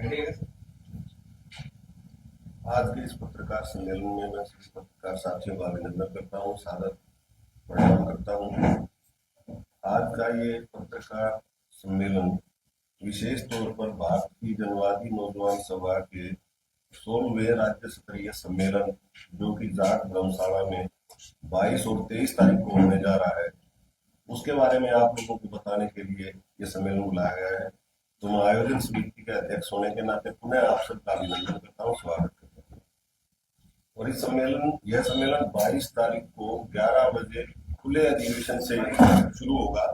आज के इस पत्रकार सम्मेलन में मैं सभी पत्रकार साथियों का अभिनंदन करता हूँ, सादर प्रणाम करता हूँ। आज का ये पत्रकार सम्मेलन विशेष तौर पर भारतीय जनवादी नौजवान सभा के 16वें राज्य स्तरीय सम्मेलन जो कि जाट धर्मशाला में 22 और 23 तारीख को होने जा रहा है, उसके बारे में आप लोगों को बताने के लिए ये सम्मेलन बुलाया गया है। तो मैं आयोजन समिति के अध्यक्ष होने के नाते पुनः आप सबका अभिनंदन करता हूँ, स्वागत करता हूँ। और यह सम्मेलन 22 तारीख को 11 बजे खुले अधिवेशन से शुरू होगा।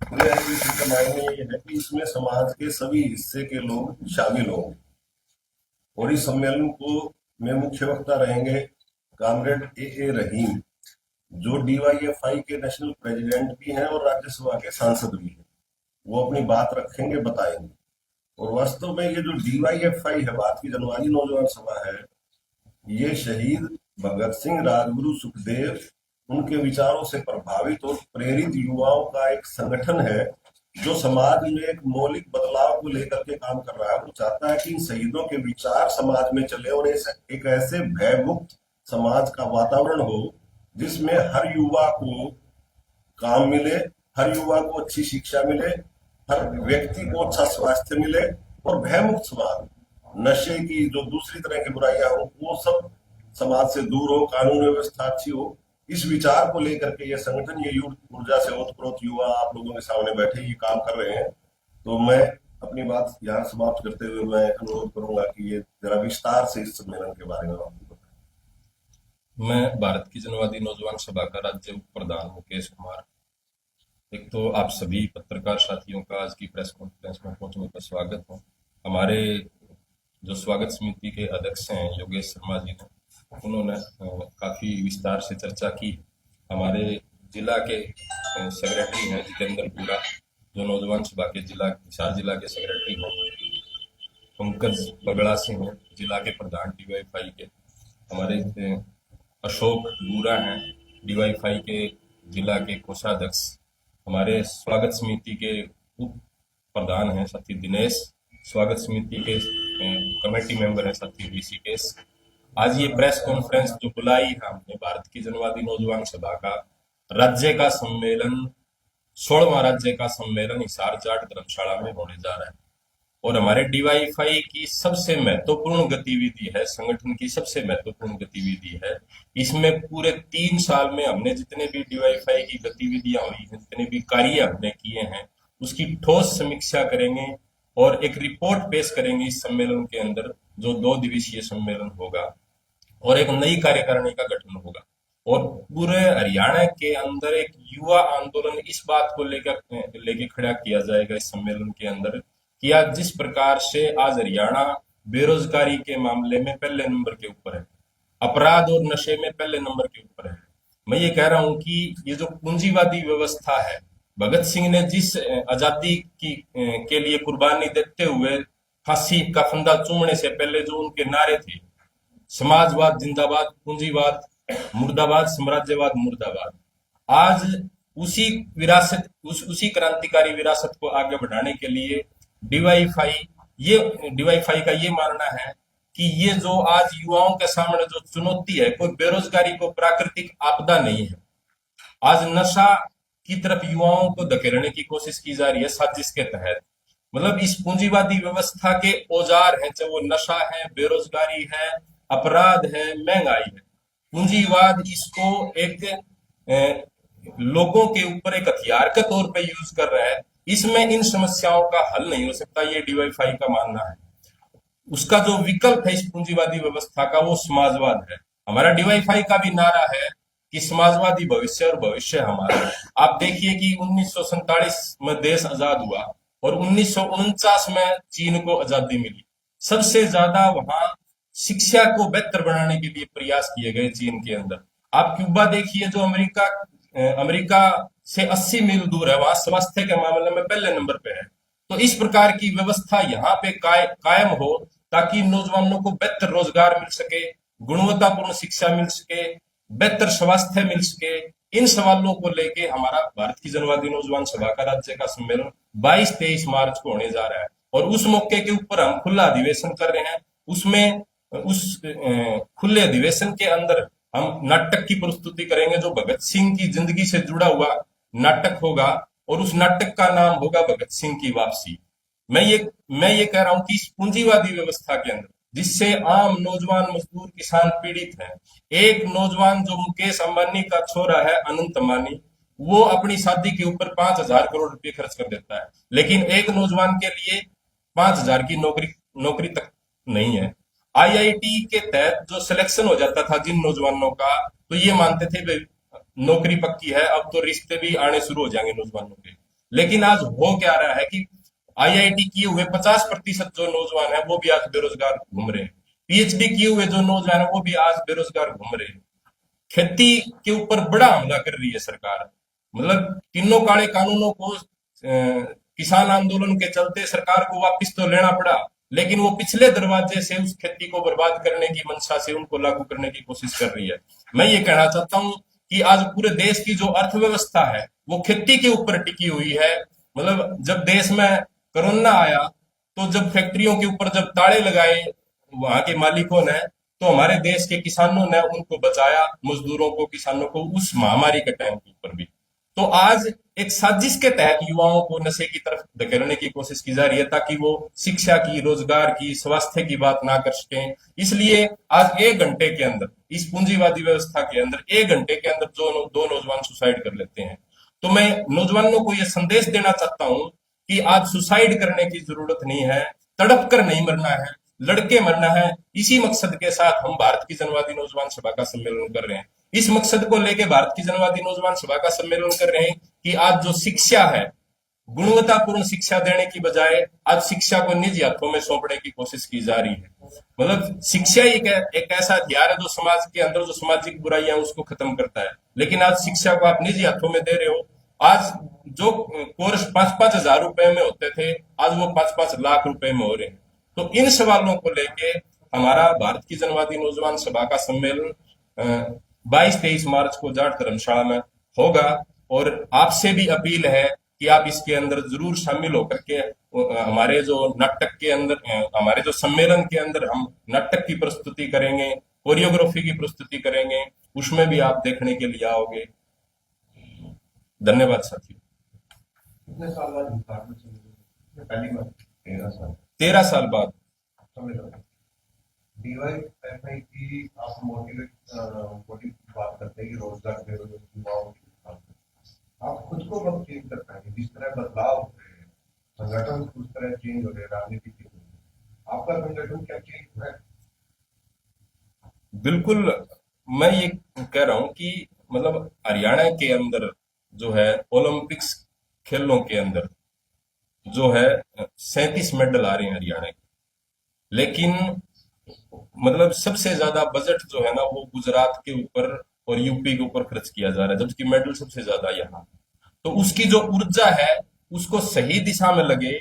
खुले अधिवेशन का मायने ये है कि इसमें समाज के सभी हिस्से के लोग शामिल होंगे और इस सम्मेलन को में मुख्य वक्ता रहेंगे कॉमरेड ए रहीम, जो डीवाईएफआई के नेशनल प्रेसिडेंट भी हैं और राज्यसभा के सांसद भी हैं। वो अपनी बात रखेंगे, बताएंगे। और वास्तव में ये जो डीवाईएफआई है, भारतीय जनवादी नौजवान सभा है, ये शहीद भगत सिंह, राजगुरु, सुखदेव, उनके विचारों से प्रभावित और प्रेरित युवाओं का एक संगठन है जो समाज में एक मौलिक बदलाव को लेकर के काम कर रहा है। वो चाहता है कि इन शहीदों के विचार समाज में चले और एक ऐसे भयमुक्त समाज का वातावरण हो जिसमें हर युवा को काम मिले, हर युवा को अच्छी शिक्षा मिले, हर व्यक्ति को अच्छा स्वास्थ्य मिले और भयमुक्त समाज, नशे की जो दूसरी तरह की बुराइयां हो वो सब समाज से दूर हो, कानून व्यवस्था अच्छी हो। इस विचार को लेकर के ये संगठन, ये ऊर्जा से ओतप्रोत युवा आप लोगों के सामने बैठे ये काम कर रहे हैं। तो मैं अपनी बात यहाँ समाप्त करते हुए मैं अनुरोध करूंगा कि ये जरा विस्तार से इस सम्मेलन के बारे में आपको बताएं। मैं भारत की जनवादी नौजवान सभा का राज्य उप प्रधान मुकेश कुमार। एक तो आप सभी पत्रकार साथियों का आज की प्रेस कॉन्फ्रेंस में पहुंचने पर स्वागत है। हमारे जो स्वागत समिति के अध्यक्ष हैं योगेश शर्मा जी ने, उन्होंने काफी विस्तार से चर्चा की। हमारे जिला के सेक्रेटरी हैं जितेंद्रपुरा, जो नौजवान सभा के हिसार जिला के सेक्रेटरी हैं। पंकज पगड़ा सिंह हैं, जिला के प्रधान डीवाईएफआई के। हमारे अशोक बूरा हैं, डीवाईएफआई के जिला के कोषाध्यक्ष। हमारे स्वागत समिति के उप प्रधान हैं साथी दिनेश, स्वागत समिति के कमेटी मेंबर हैं साथी ऋषिकेश। आज ये प्रेस कॉन्फ्रेंस जो बुलाई है हमने, भारत की जनवादी नौजवान सभा का राज्य का सम्मेलन, 16वां राज्य का सम्मेलन हिसार जाट धर्मशाला में होने जा रहा है। और हमारे डीवाईएफआई की सबसे महत्वपूर्ण गतिविधि है, संगठन की सबसे महत्वपूर्ण गतिविधि है। इसमें पूरे 3 साल में हमने जितने भी डीवाईएफआई की गतिविधियां हुई हैं, जितने भी कार्य हमने किए हैं, उसकी ठोस समीक्षा करेंगे और एक रिपोर्ट पेश करेंगे इस सम्मेलन के अंदर, जो 2 दिवसीय सम्मेलन होगा। और एक नई कार्यकारिणी का गठन होगा और पूरे हरियाणा के अंदर एक युवा आंदोलन इस बात को लेके खड़ा किया जाएगा इस सम्मेलन के अंदर कि आज जिस प्रकार से आज हरियाणा बेरोजगारी के मामले में पहले नंबर के ऊपर है, अपराध और नशे में पहले नंबर के ऊपर है। मैं ये कह रहा हूं कि ये जो पूंजीवादी व्यवस्था है, भगत सिंह ने जिस आजादी की के लिए कुर्बानी देते हुए फांसी का फंदा चूमने से पहले जो उनके नारे थे, समाजवाद जिंदाबाद, पूंजीवाद मुर्दाबाद, साम्राज्यवाद मुर्दाबाद, आज उसी विरासत उसी क्रांतिकारी विरासत को आगे बढ़ाने के लिए डीवाईएफआई का ये मानना है कि ये जो आज युवाओं के सामने जो चुनौती है, कोई बेरोजगारी को प्राकृतिक आपदा नहीं है। आज नशा की तरफ युवाओं को धकेलने की कोशिश की जा रही है साजिश के तहत। मतलब इस पूंजीवादी व्यवस्था के औजार हैं, चाहे वो नशा है, बेरोजगारी है, अपराध है, महंगाई है। पूंजीवाद इसको एक लोगों के ऊपर एक हथियार के तौर पे यूज कर रहा है। इसमें इन समस्याओं का हल नहीं हो सकता, ये डीवाईएफआई का मानना है। उसका जो विकल्प है इस पूंजीवादी व्यवस्था का, वो समाजवाद है। हमारा डीवाईएफआई का भी नारा है कि समाजवादी भविष्य और भविष्य हमारा। आप देखिए कि 1947 में देश आजाद हुआ और 1949 में चीन को आजादी मिली। सबसे ज्यादा वहां शिक्षा को बेहतर बनाने के लिए प्रयास किए गए चीन के अंदर। आप क्यूबा देखिए, जो अमेरिका से 80 मील दूर है, वहां स्वास्थ्य के मामले में पहले नंबर पे है। तो इस प्रकार की व्यवस्था यहाँ पे कायम हो ताकि नौजवानों को बेहतर रोजगार मिल सके, गुणवत्तापूर्ण शिक्षा मिल सके, बेहतर स्वास्थ्य मिल सके, इन सवालों को लेके हमारा भारत की जनवादी नौजवान सभा का राज्य का सम्मेलन 22-23 मार्च को होने जा रहा है। और उस मौके के ऊपर हम खुला अधिवेशन कर रहे हैं। उसमें उस खुले अधिवेशन के अंदर हम नाटक की प्रस्तुति करेंगे, जो भगत सिंह की जिंदगी से जुड़ा हुआ नाटक होगा, और उस नाटक का नाम होगा भगत सिंह की वापसी। मैं ये कह रहा हूं कि इस पूंजीवादी व्यवस्था के अंदर, जिससे आम नौजवान मजदूर किसान पीड़ित हैं, एक नौजवान जो मुकेश अंबानी का छोरा है अनंत अंबानी, वो अपनी शादी के ऊपर 5,000 करोड़ रुपए खर्च कर देता है, लेकिन एक नौजवान के लिए 5,000 की नौकरी नौकरी तक नहीं है। आईआईटी के तहत जो सिलेक्शन हो जाता था जिन नौजवानों का, तो ये मानते थे भाई नौकरी पक्की है, अब तो रिश्ते भी आने शुरू हो जाएंगे नौजवानों के। लेकिन आज हो क्या रहा है कि आईआईटी किए हुए 50% जो नौजवान है वो भी आज बेरोजगार घूम रहे हैं। पीएचडी किए हुए जो नौजवान है वो भी आज बेरोजगार घूम रहे हैं। खेती के ऊपर बड़ा हमला कर रही है सरकार। मतलब तीनों काले कानूनों को किसान आंदोलन के चलते सरकार को वापस तो लेना पड़ा, लेकिन वो पिछले दरवाजे से उस खेती को बर्बाद करने की मंशा से उनको लागू करने की कोशिश कर रही है। मैं ये कहना चाहता हूं कि आज पूरे देश की जो अर्थव्यवस्था है वो खेती के ऊपर टिकी हुई है। मतलब जब देश में कोरोना आया, तो जब फैक्ट्रियों के ऊपर जब ताले लगाए वहां के मालिकों ने, तो हमारे देश के किसानों ने उनको बचाया, मजदूरों को, किसानों को, उस महामारी के टाइम के ऊपर भी। तो आज एक साजिश के तहत युवाओं को नशे की तरफ धकेलने की कोशिश की जा रही है, ताकि वो शिक्षा की, रोजगार की, स्वास्थ्य की बात ना कर सकें। इसलिए आज 1 घंटे के अंदर, इस पूंजीवादी व्यवस्था के अंदर 1 घंटे के अंदर जो दो नौजवान सुसाइड कर लेते हैं। तो मैं नौजवानों को यह संदेश देना चाहता हूं कि आज सुसाइड करने की जरूरत नहीं है, तड़प कर नहीं मरना है, लड़के मरना है। इसी मकसद के साथ हम भारत की जनवादी नौजवान सभा का सम्मेलन कर रहे हैं। इस मकसद को लेकर भारत की जनवादी नौजवान सभा का सम्मेलन कर रहे हैं कि आज जो शिक्षा है, गुणवत्तापूर्ण शिक्षा देने की बजाय आज शिक्षा को निजी हाथों में सौंपने की कोशिश की जा रही है। मतलब शिक्षा एक ऐसा हथियार है जो समाज के अंदर जो सामाजिक बुराइयां उसको खत्म करता है, लेकिन आज शिक्षा को आप निजी हाथों में दे रहे हो। आज जो कोर्स 5-5 हजार रुपए में होते थे, आज वो 5-5 लाख रुपए में हो रहे हैं। तो इन सवालों को लेके हमारा भारत की जनवादी नौजवान सभा का सम्मेलन 22-23 मार्च को जाट धर्मशाला में होगा। और आपसे भी अपील है कि आप इसके अंदर जरूर शामिल होकर के हमारे जो नाटक के अंदर, हमारे जो सम्मेलन के अंदर हम नाटक की प्रस्तुति करेंगे, कोरियोग्राफी की प्रस्तुति करेंगे, उसमें भी आप देखने के लिए आओगे। धन्यवाद साथियों। कितने साल बाद डिपार्टमेंट से पहली बार? 13 साल। 13 साल बाद। डीवाईएफआई की आप मोटिव बात करते हैं कि रोजगार बेरोजगार युवाओं की बात करते हैं। आप खुद को कब चेंज कर पाएंगे? जिस तरह बदलाव हो रहे हैं, संगठन उस तरह चेंज हो रहे हैं, राजनीति चेंज हो रही है, आपका संगठन क्या चेंज हो रहा है? बिल्कुल, मैं ये कह रहा हूं कि मतलब हरियाणा के अंदर जो है ओलंपिक्स खेलों के अंदर जो है 37 मेडल आ रहे हैं हरियाणा के, लेकिन मतलब सबसे ज्यादा बजट जो है ना वो गुजरात के ऊपर और यूपी के ऊपर खर्च किया जा रहा है, जबकि मेडल सबसे ज्यादा यहाँ। तो उसकी जो ऊर्जा है उसको सही दिशा में लगे,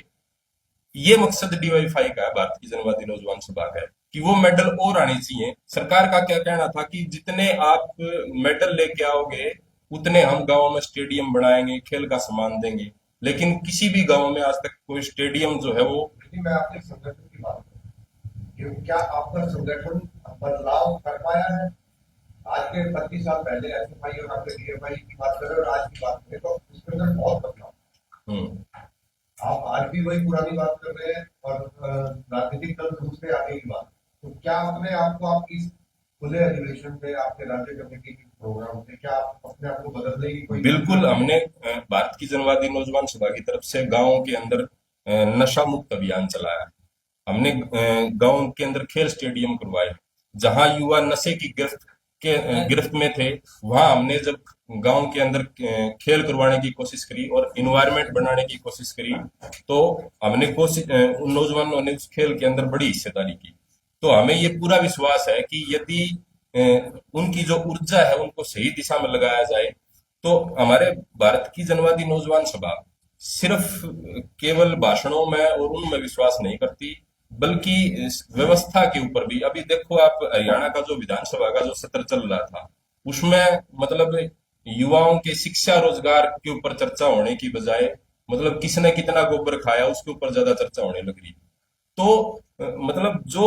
ये मकसद डीवाईफाई का है, भारत की जनवादी नौजवान सभा का है कि वो मेडल और आने चाहिए। सरकार का क्या कहना था कि जितने आप मेडल लेके आओगे उतने हम गांव में स्टेडियम बनाएंगे, खेल का सामान देंगे, लेकिन किसी भी गांव में आज तक कोई स्टेडियम जो है वो। लेकिन मैं आपके संगठन की बात करूं कि क्या आपका संगठन बदलाव कर पाया है? आज के 25 साल पहले एसएफआई और आपके डीएफआई की बात करें और आज की बात करें तो इसके अंदर बहुत बदलाव। आप आज भी वही पुरानी बात कर रहे हैं और राजनीतिक दल दूसरे आगे की बात। तो क्या अपने आप को आप इस खुले अधिवेशन पे, आपके राज्य कमेटी के प्रोग्राम से क्या आप अपने आप को बदलने की कोई? बिल्कुल, हमने भारत की जनवादी नौजवान सभा की तरफ से गांवों के अंदर नशा मुक्त अभियान चलाया। हमने गांव के अंदर खेल स्टेडियम करवाए, जहां युवा नशे की गिरफ्त में थे, वहां हमने जब गांव के अंदर खेल करवाने की कोशिश करी और इन्वायरमेंट बनाने की कोशिश करी, तो हमने कोशिश उन नौजवानों ने उस खेल के अंदर बड़ी हिस्सेदारी की। तो हमें ये पूरा विश्वास है कि यदि उनकी जो ऊर्जा है उनको सही दिशा में लगाया जाए, तो हमारे भारत की जनवादी नौजवान सभा सिर्फ केवल भाषणों में और उनमें विश्वास नहीं करती, बल्कि इस व्यवस्था के ऊपर भी। अभी देखो आप, हरियाणा का जो विधानसभा का जो सत्र चल रहा था, उसमें मतलब युवाओं के शिक्षा रोजगार के ऊपर चर्चा होने की बजाय मतलब किसने कितना गोबर खाया उसके ऊपर ज्यादा चर्चा होने लग रही है। तो मतलब जो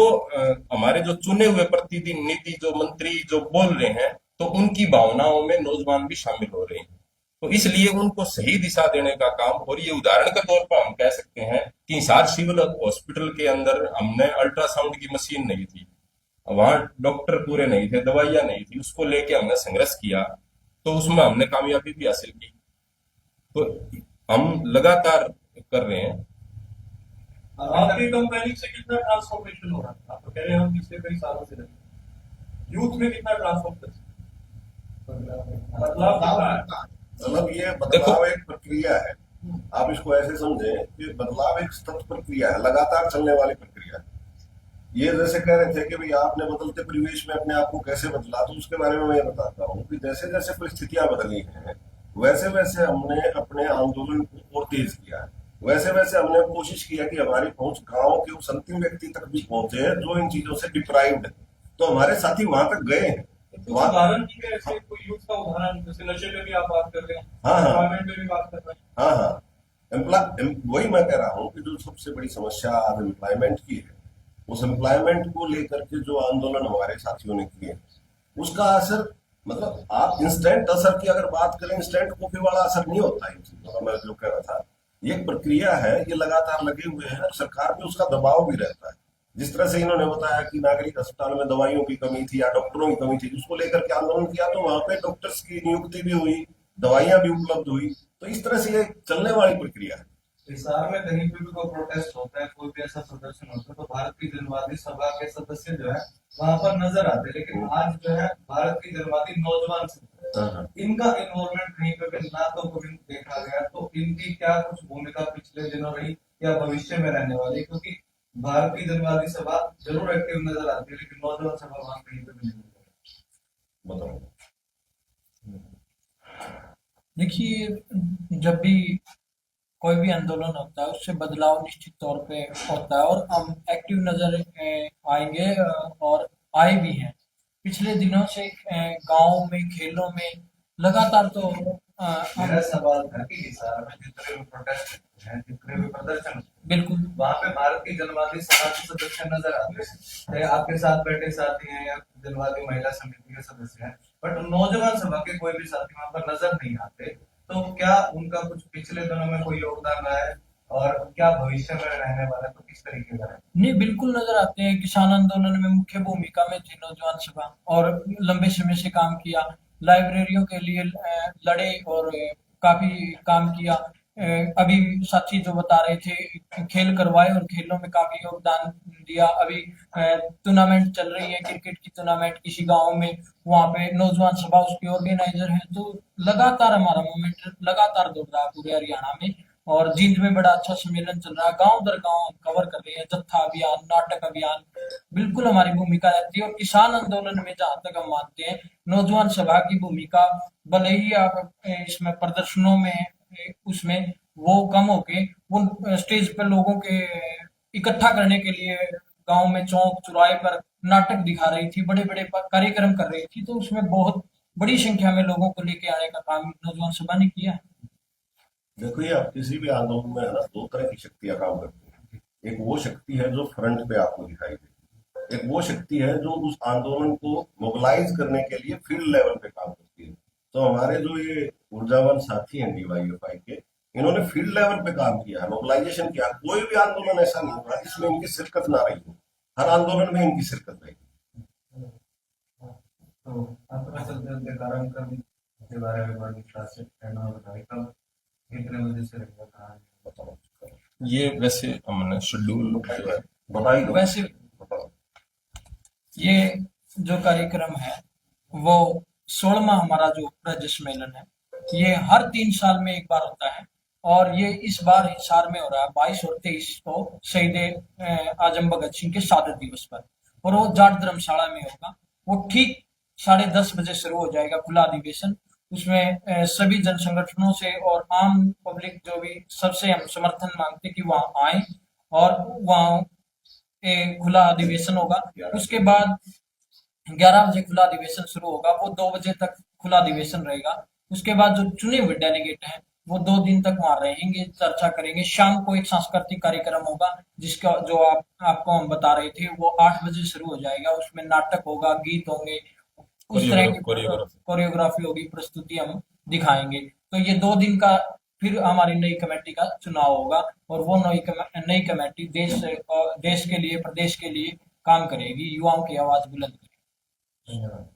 हमारे जो चुने हुए प्रतिनिधि जो मंत्री जो बोल रहे हैं, तो उनकी भावनाओं में नौजवान भी शामिल हो रहे हैं। तो इसलिए उनको सही दिशा देने का काम, और ये उदाहरण के तौर पर हम कह सकते हैं कि हिसार सिविल हॉस्पिटल के अंदर हमने अल्ट्रासाउंड की मशीन नहीं थी, वहां डॉक्टर पूरे नहीं थे, दवाइयां नहीं थी, उसको लेके हमने संघर्ष किया, तो उसमें हमने कामयाबी भी हासिल की। तो हम लगातार कर रहे हैं। आपकी कंपनी से कितना ट्रांसफॉर्मेशन हो रहा था? आप तो कह रहे हैं हम पिछले कई सालों से लगे, यूथ में कितना ट्रांसफॉर्मेशन बदलाव कितना है? मतलब ये देखो, बदलाव एक प्रक्रिया है। आप इसको ऐसे समझें कि बदलाव एक सतत प्रक्रिया है, लगातार चलने वाली प्रक्रिया है। ये जैसे कह रहे थे कि भाई आपने बदलते परिवेश में अपने आप को कैसे बदला, तो उसके बारे में मैं ये बताता हूँ कि जैसे जैसे परिस्थितियां बदली हैं, वैसे वैसे हमने अपने आंदोलन को और तेज किया है। वैसे वैसे हमने कोशिश किया कि हमारी पहुंच गांव के उस अंतिम व्यक्ति तक भी पहुंचे जो इन चीजों से डिप्राइव्ड है। तो हमारे साथी वहां तक गए हैं। कुछ वहां, उदाहरण की है, ऐसे कोई यूथ का उदाहरण, जैसे नशे पे भी आप बात कर रहे हैं, हाँ हाँ एम्प्लॉयमेंट पे भी बात कर रहे हैं। हाँ हाँ, वही मैं कह रहा हूँ कि जो सबसे बड़ी समस्या आज एम्प्लॉयमेंट की है, उस एम्प्लॉयमेंट को लेकर के जो आंदोलन हमारे साथियों ने किए, उसका असर, मतलब आप इंस्टेंट असर की अगर बात करें, इंस्टेंट कॉफी वाला असर नहीं होता है इन चीजों का। मैं जो कह रहा था, ये एक प्रक्रिया है, ये लगातार लगे हुए हैं और सरकार पे उसका दबाव भी रहता है। जिस तरह से इन्होंने बताया कि नागरिक अस्पताल में दवाइयों की कमी थी या डॉक्टरों की कमी थी, उसको लेकर के आंदोलन किया, तो वहां पे डॉक्टर्स की नियुक्ति भी हुई, दवाइयां भी उपलब्ध हुई। तो इस तरह से ये चलने वाली प्रक्रिया है। हिसार में कहीं पे भी कोई प्रोटेस्ट होता है, कोई भी ऐसा प्रदर्शन होता है, तो भारत की जनवादी सभा के सदस्य जो है वहां पर नजर आते हैं। लेकिन आज जो है भारत की जनवादी नौजवान हाँ हाँ। इनका इन्वॉल्वमेंट कहीं पे भी ना तो कभी देखा गया। तो इनकी क्या कुछ भूमिका पिछले दिनों रही या भविष्य में रहने वाली? क्योंकि भारत की जनवादी सभा जरूर एक्टिव नजर आती है, लेकिन नौजवान सभा वहां कहीं पे भी नहीं नजर आती। बताओ। देखिए, जब भी कोई भी आंदोलन होता है उससे बदलाव निश्चित तौर पे होता है और हम एक्टिव नजर आएंगे और आए भी हैं। पिछले दिनों से गांव में खेलों में लगातार तो मेरा हम सवाल था कि हिसार में जितने भी प्रोटेस्ट होते हैं, जितने भी प्रदर्शन होते हैं, बिल्कुल वहां पे भारत की जनवादी सभा के सदस्य नजर आते हैं, चाहे आपके साथ बैठे साथी हैं या जनवादी महिला समिति के सदस्य हैं, बट नौजवान सभा के कोई भी साथी वहां पर नजर नहीं आते। तो क्या उनका कुछ पिछले दिनों में कोई योगदान रहा है और क्या भविष्य में रहने वाला है, तो किस तरीके का है? नहीं, बिल्कुल नजर आते हैं। किसान आंदोलन में मुख्य भूमिका में थी नौजवान सभा और लंबे समय से काम किया। लाइब्रेरियों के लिए लड़े और काफी काम किया। अभी साथी जो बता रहे थे खेल करवाए और खेलों में काफी योगदान दिया। अभी टूर्नामेंट चल रही है, क्रिकेट की टूर्नामेंट किसी गांव में, वहां पे नौजवान सभा उसकी ऑर्गेनाइजर है। तो लगातार हमारा मूवमेंट लगातार दौड़ रहा है पूरे हरियाणा में। और जींद में बड़ा अच्छा सम्मेलन चल रहा है, गांव दर गांव हम कवर कर रहे हैं, जत्था अभियान, नाटक अभियान, बिल्कुल हमारी भूमिका रहती है। और किसान आंदोलन में जहां तक हम मानते हैं नौजवान सभा की भूमिका, भले ही आप इसमें प्रदर्शनों में उसमें वो कम होके वो स्टेज पर लोगों के इकट्ठा करने के लिए गांव में चौक चौराहे पर नाटक दिखा रही थी, बड़े बड़े कार्यक्रम कर रही थी। तो उसमें बहुत बड़ी संख्या में लोगों को लेके आने का काम नौजवान सभा ने किया। देखो, ये आप किसी भी आंदोलन में है ना, दो तरह की शक्तियां काम करती हैं। एक वो शक्ति है जो फ्रंट पे आपको दिखाई देती है, एक वो शक्ति है जो उस आंदोलन को मोबिलाइज करने के लिए फील्ड लेवल पे काम करती है। तो हमारे जो ये ऊर्जावान साथी हैं डीवाईएफआई के, इन्होंने फील्ड लेवल पे काम किया, मोबिलाइजेशन किया। कोई भी आंदोलन ऐसा नहीं हुआ जिसमें इनकी शिरकत ना रही हो, हर आंदोलन में इनकी शिरकत रही। तो अंतर्राष्ट्रीय कार्यक्रम के बारे में बड़ी विस्तार से कहना बताइए, कब कितने बजे से रहेगा, कहाँ? बताओ। ये वैसे हमने शेड्यूल जो है, बताइए दो। वैसे बताओ। ये जो कार्यक्रम है वो 16वां हमारा जो राज्य सम्मेलन है, ये हर 3 साल में एक बार होता है। और ये इस बार हिसार में हो रहा है 22 और 23 को शहीद आजम भगत सिंह के शहादत दिवस पर। और वो जाट धर्मशाला में होगा। वो ठीक 10:30 बजे शुरू हो जाएगा खुला अधिवेशन। उसमें सभी जन संगठनों से और आम पब्लिक जो भी, सबसे हम समर्थन मांगते कि वहां आए और वहां खुला अधिवेशन होगा। उसके बाद 11 बजे खुला अधिवेशन शुरू होगा, वो 2 बजे तक खुला अधिवेशन रहेगा। उसके बाद जो चुने हुए डेलीगेट हैं वो 2 दिन तक वहां रहेंगे, चर्चा करेंगे। शाम को एक सांस्कृतिक कार्यक्रम होगा जिसका जो आपको हम बता रहे थे वो 8 बजे शुरू हो जाएगा। उसमें नाटक होगा, गीत होंगे, उस तरह की कोरियोग्राफी होगी, प्रस्तुति हम दिखाएंगे। तो ये 2 दिन का फिर हमारी नई कमेटी का चुनाव होगा और वो नई कमेटी देश के लिए, प्रदेश के लिए काम करेगी, युवाओं की आवाज बुलंद करेगी। धन्यवाद।